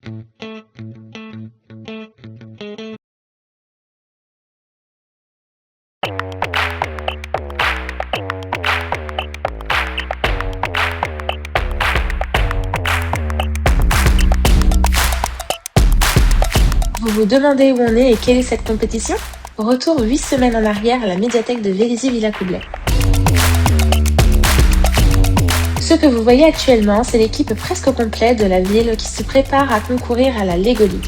Vous vous demandez où on est et quelle est cette compétition? Retour 8 semaines en arrière à la médiathèque de Vélizy-Villacoublay. Ce que vous voyez actuellement, c'est l'équipe presque complète de la ville qui se prépare à concourir à la Lego League.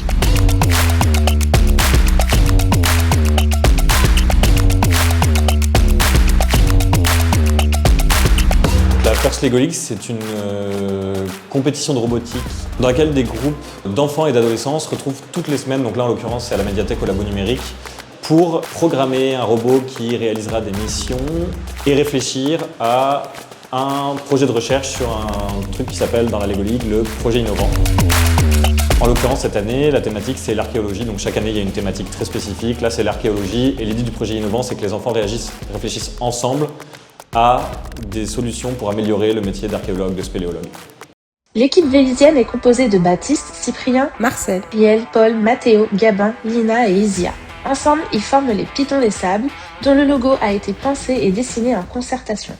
La First Lego League, c'est une compétition de robotique dans laquelle des groupes d'enfants et d'adolescents se retrouvent toutes les semaines, donc là en l'occurrence c'est à la médiathèque au labo numérique, pour programmer un robot qui réalisera des missions et réfléchir à un projet de recherche sur un truc qui s'appelle dans la Lego League le projet innovant. En l'occurrence cette année, la thématique c'est l'archéologie, donc chaque année il y a une thématique très spécifique, là c'est l'archéologie et l'idée du projet innovant c'est que les enfants réfléchissent ensemble à des solutions pour améliorer le métier d'archéologue, de spéléologue. L'équipe vélizienne est composée de Baptiste, Cyprien, Marcel, Riel, Paul, Mathéo, Gabin, Lina et Isia. Ensemble, ils forment les Pitons des Sables, dont le logo a été pensé et dessiné en concertation.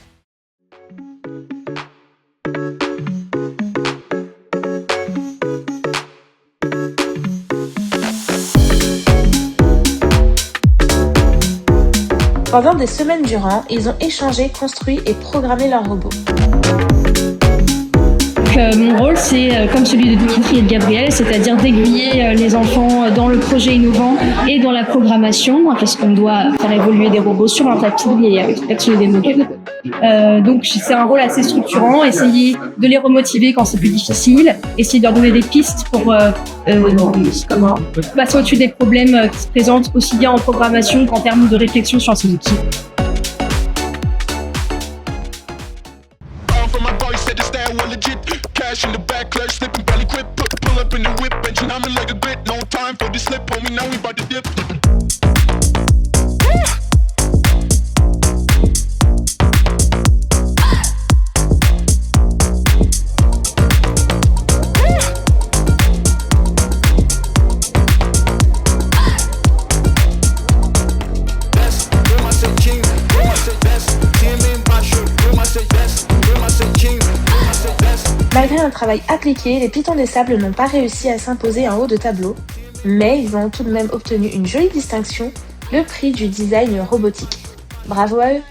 Pendant des semaines durant, ils ont échangé, construit et programmé leurs robots. Mon rôle, c'est comme celui de Dimitri et de Gabriel, c'est-à-dire d'aiguiller les enfants dans le projet innovant et dans la programmation, parce qu'on doit faire évoluer des robots sur un tapis et actionner des modules. Donc c'est un rôle assez structurant, essayer de les remotiver quand c'est plus difficile, essayer de leur donner des pistes pour passer au-dessus des problèmes qui se présentent aussi bien en programmation qu'en termes de réflexion sur ces outils. Cash in the back, clutch, slipping, belly quit, pull up in the whip, engine, I'm like a bit, no time for this slip, homie, now we about to dip. Malgré un travail appliqué, les Pitons des Sables n'ont pas réussi à s'imposer en haut de tableau, mais ils ont tout de même obtenu une jolie distinction, le prix du design robotique. Bravo à eux!